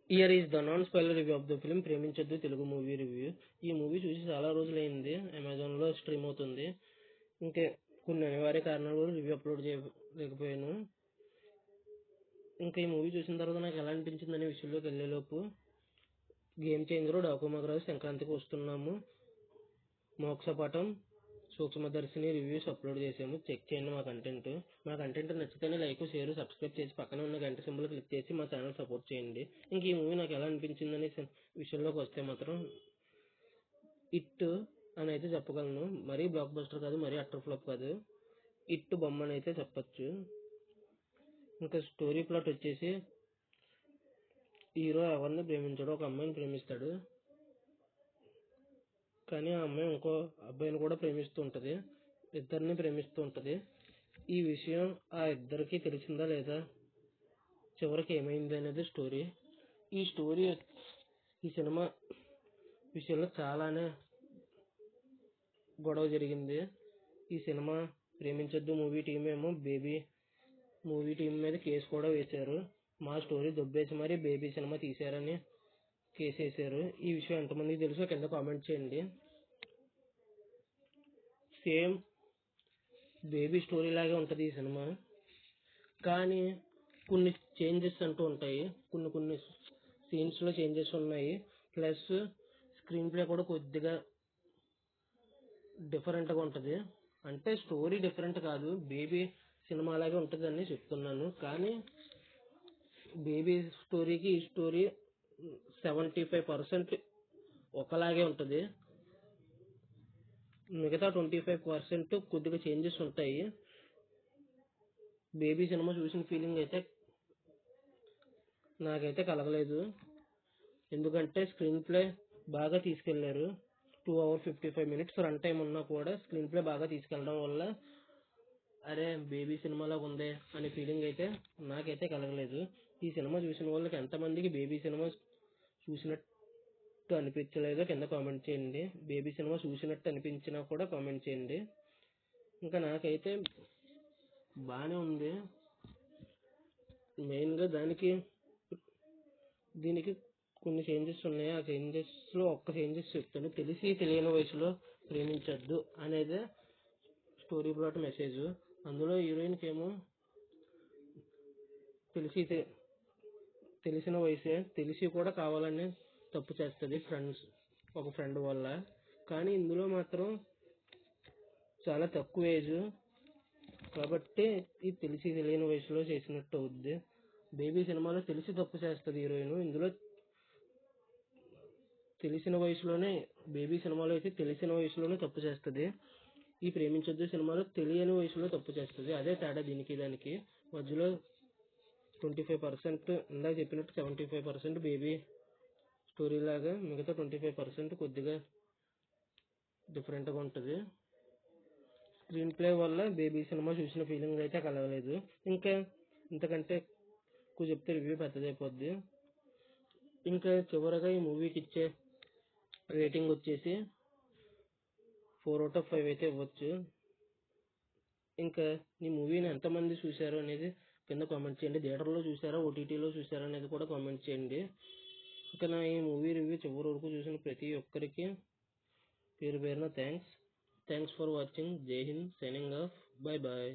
Here is the non spoiler review of the film ప్రేమించొద్దు Telugu movie review. ఈ movie చూసి చాలా రోజులైంది. అమెజాన్లో స్ట్రీమ్ అవుతుంది. ఇంకా కొన్ని అనివార్య కారణాల వల్ల రివ్యూ అప్లోడ్ చేయలేకపోయాను. ఇంకా ఈ మూవీ చూసిన తర్వాత నాకు ఎలా అనిపించింది అనే విషయంలోకి వెళ్ళేలోపు గేమ్ చేంజర్ డాకుమగరాజు సంక్రాంతికి వస్తున్నాము, మోక్షపాఠం, సూక్ష్మదర్శిని రివ్యూస్ అప్లోడ్ చేసాము. చెక్ చేయండి మా కంటెంట్ నచ్చితేనే లైక్, షేర్, సబ్స్క్రైబ్ చేసి పక్కన ఉన్న గంట సింబల్ క్లిక్ చేసి మా ఛానల్ సపోర్ట్ చేయండి. ఇంక ఈ మూవీ నాకు ఎలా అనిపించింది అనే విషయంలోకి వస్తే మాత్రం ఇట్ అని అయితే చెప్పగలను. మరీ బ్లాక్ బస్టర్ కాదు, మరీ అట్టర్ ఫ్లాప్ కాదు. ఇట్ బొమ్మ అని అయితే చెప్పచ్చు. ఇంకా స్టోరీ ప్లాట్ వచ్చేసి హీరో ఎవరిని ప్రేమించాడు, ఒక అమ్మాయిని ప్రేమిస్తాడు. కానీ ఆ అమ్మాయి ఇంకో అబ్బాయిని కూడా ప్రేమిస్తూ ఉంటుంది, ఇద్దరిని ప్రేమిస్తూ ఉంటుంది. ఈ విషయం ఆ ఇద్దరికి తెలిసిందా లేదా, చివరికి ఏమైంది అనేది స్టోరీ. ఈ సినిమా విషయంలో చాలానే గొడవ జరిగింది. ఈ సినిమా ప్రేమించొద్దు మూవీ టీం ఏమో బేబీ మూవీ టీం మీద కేసు కూడా వేశారు. మా స్టోరీ దొబ్బేసి మరి బేబీ సినిమా తీశారని కేసు వేశారు. ఈ విషయం ఎంతమందికి తెలుసో కింద కామెంట్ చేయండి. సేమ్ బేబీ స్టోరీ లాగే ఉంటుంది ఈ సినిమా, కానీ కొన్ని చేంజెస్ అంటూ ఉంటాయి. కొన్ని సీన్స్లో చేంజెస్ ఉన్నాయి. ప్లస్ స్క్రీన్ ప్లే కూడా కొద్దిగా డిఫరెంట్గా ఉంటుంది. అంటే స్టోరీ డిఫరెంట్ కాదు, బేబీ సినిమా లాగే ఉంటుందని చెప్తున్నాను. కానీ బేబీ స్టోరీకి ఈ స్టోరీ 75% ఒకలాగే ఉంటుంది. మిగతా 25% కొద్దిగా చేంజెస్ ఉంటాయి. బేబీ సినిమా చూసిన ఫీలింగ్ అయితే నాకైతే కలగలేదు. ఎందుకంటే స్క్రీన్ ప్లే బాగా తీసుకెళ్లారు. 2 hours 55 minutes రన్ టైం ఉన్నా కూడా స్క్రీన్ ప్లే బాగా తీసుకెళ్ళడం వల్ల అరే బేబీ సినిమాలో ఉందే అనే ఫీలింగ్ అయితే నాకైతే కలగలేదు. ఈ సినిమా చూసిన వాళ్ళకి ఎంతమందికి బేబీ సినిమా చూసినట్టు అనిపించలేదో కింద కామెంట్ చేయండి. బేబీ సినిమా చూసినట్టు అనిపించినా కూడా కామెంట్ చేయండి. ఇంకా నాకైతే బాగానే ఉంది. మెయిన్గా దీనికి కొన్ని చేంజెస్ ఉన్నాయి. ఆ చేంజెస్లో ఒక్క చేంజెస్ చెప్తాను. తెలిసి తెలియని వయసులో ప్రేమించొద్దు అనేది స్టోరీ ప్లాట్ మెసేజ్. అందులో హీరోయిన్కి ఏమో తెలిసిన వయసే, తెలిసి కూడా కావాలని తప్పు చేస్తుంది ఒక ఫ్రెండ్ వల్ల. కానీ ఇందులో మాత్రం చాలా తక్కువ ఏజ్ కాబట్టి ఇది తెలిసి తెలియని వయసులో చేసినట్టు అవుద్ది. బేబీ సినిమాలో తెలిసి తప్పు చేస్తుంది హీరోయిన్, ఇందులో తెలిసిన వయసులోనే, బేబీ సినిమాలో అయితే తెలిసిన వయసులోనే తప్పు చేస్తుంది. ఈ ప్రేమించొద్దు సినిమాలో తెలియని వయసులో తప్పు చేస్తుంది. అదే తేడా దీనికి దానికి మధ్యలో. 25% ఇందాక చెప్పినట్టు 75% బేబీ స్టోరీ లాగా, మిగతా 25% కొద్దిగా డిఫరెంట్గా ఉంటుంది. స్క్రీన్ ప్లే వల్ల బేబీ సినిమా చూసిన ఫీలింగ్ అయితే కలగలేదు. ఇంకా ఇంతకంటే ఎక్కువ చెప్తే రివ్యూ పెద్దదైపోద్ది. ఇంకా చివరగా ఈ మూవీకి ఇచ్చే రేటింగ్ వచ్చేసి 4 out of 5 అయితే ఇవ్వచ్చు. ఇంకా ఈ మూవీని ఎంతమంది చూశారు అనేది కింద కామెంట్ చేయండి. థియేటర్లో చూసారా, ఓటీటీలో చూసారా అనేది కూడా కామెంట్ చేయండి. ఇంకా నా ఈ మూవీ రివ్యూ చివరి వరకు చూసిన ప్రతి ఒక్కరికి పేరు పేరున thanks for watching. Jai Hind, signing off, bye bye.